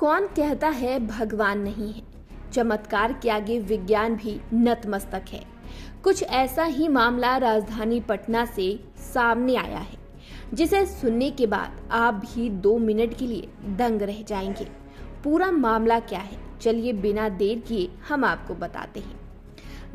कौन कहता है भगवान नहीं है। चमत्कार के आगे विज्ञान भी नतमस्तक है। कुछ ऐसा ही मामला राजधानी पटना से सामने आया है, जिसे सुनने के बाद आप भी 2 मिनट के लिए दंग रह जाएंगे। पूरा मामला क्या है, चलिए बिना देर किए हम आपको बताते हैं।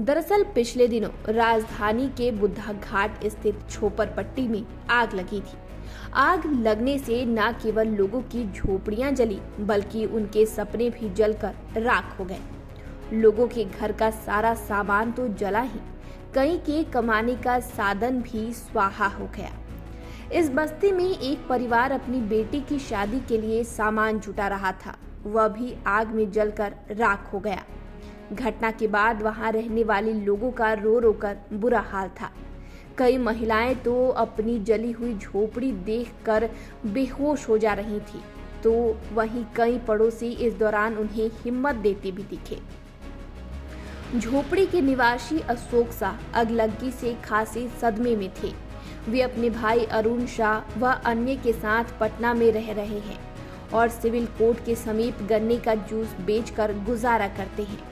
दरअसल पिछले दिनों राजधानी के बुद्धा घाट स्थित छोपरपट्टी में आग लगी थी। आग लगने से न केवल लोगों की झोपड़ियां जली, बल्कि उनके सपने भी जलकर राख हो गए। लोगों के घर का सारा सामान तो जला ही, कई के कमाने का साधन भी स्वाहा हो गया। इस बस्ती में एक परिवार अपनी बेटी की शादी के लिए सामान जुटा रहा था, वह भी आग में जलकर राख हो गया। घटना के बाद वहां रहने वाले लोगों का रो रो कर बुरा हाल था। कई महिलाएं तो अपनी जली हुई झोपड़ी देखकर बेहोश हो जा रही थी, तो वहीं कई पड़ोसी इस दौरान उन्हें हिम्मत देते भी दिखे। झोपड़ी के निवासी अशोक शाह अगलगी से खासे सदमे में थे। वे अपने भाई अरुण शाह व अन्य के साथ पटना में रह रहे हैं और सिविल कोर्ट के समीप गन्ने का जूस बेचकर गुजारा करते हैं।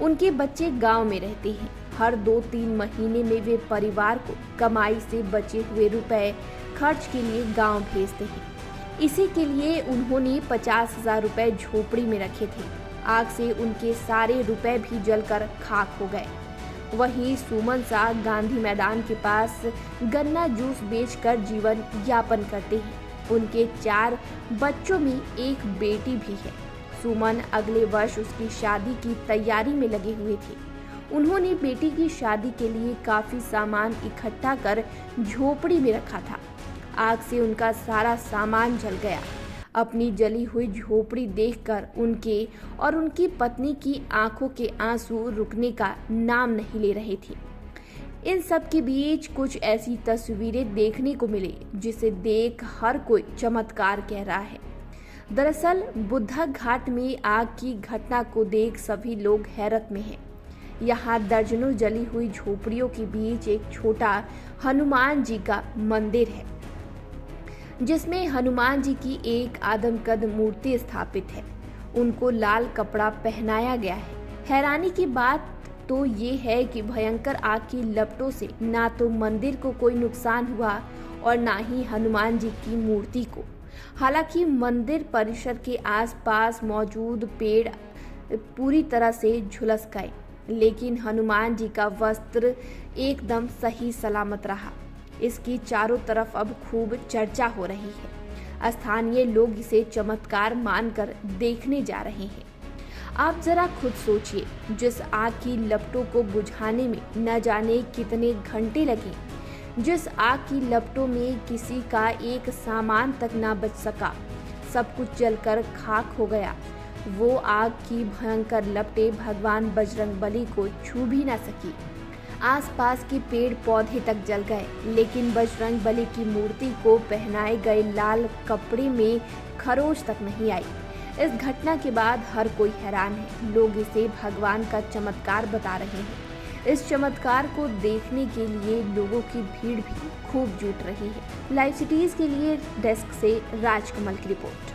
उनके बच्चे गांव में रहते हैं। हर 2-3 महीने में वे परिवार को कमाई से बचे हुए रुपए खर्च के लिए गांव भेजते हैं। इसी के लिए उन्होंने 50,000 रुपए झोपड़ी में रखे थे। आग से उनके सारे रुपए भी जलकर खाक हो गए। वहीं सुमन शाह गांधी मैदान के पास गन्ना जूस बेचकर जीवन यापन करते हैं। उनके 4 बच्चों में एक बेटी भी है। सुमन अगले वर्ष उसकी शादी की तैयारी में लगे हुए थे। उन्होंने बेटी की शादी के लिए काफी सामान इकट्ठा कर झोपड़ी में रखा था। आग से उनका सारा सामान जल गया। अपनी जली हुई झोपड़ी देखकर उनके और उनकी पत्नी की आंखों के आंसू रुकने का नाम नहीं ले रहे थे। इन सब के बीच कुछ ऐसी तस्वीरें देखने को मिली जिसे देख हर कोई चमत्कार कह रहा है। दरअसल बुद्धा घाट में आग की घटना को देख सभी लोग हैरत में हैं। यहाँ दर्जनों जली हुई झोपड़ियों के बीच एक छोटा हनुमान जी का मंदिर है, जिसमें हनुमान जी की एक आदमकद मूर्ति स्थापित है। उनको लाल कपड़ा पहनाया गया है। हैरानी की बात तो ये है कि भयंकर आग की लपटों से ना तो मंदिर को कोई नुकसान हुआ और ना ही हनुमान जी की मूर्ति को। हालांकि मंदिर परिसर के आसपास मौजूद पेड़ पूरी तरह से झुलस गए, लेकिन हनुमान जी का वस्त्र एकदम सही सलामत रहा। इसकी चारों तरफ अब खूब चर्चा हो रही है। स्थानीय लोग इसे चमत्कार मानकर देखने जा रहे हैं। आप जरा खुद सोचिए, जिस आग की लपटों को बुझाने में न जाने कितने घंटे लगे, जिस आग की लपटों में किसी का एक सामान तक ना बच सका, सब कुछ जलकर खाक हो गया। वो आग की भयंकर लपटें भगवान बजरंगबली को छू भी ना सकी। आसपास के पेड़ पौधे तक जल गए, लेकिन बजरंगबली की मूर्ति को पहनाए गए लाल कपड़े में खरोच तक नहीं आई। इस घटना के बाद हर कोई हैरान है। लोग इसे भगवान का चमत्कार बता रहे हैं। इस चमत्कार को देखने के लिए लोगों की भीड़ भी खूब जुट रही है। लाइव सिटीज के लिए डेस्क से राजकमल की रिपोर्ट।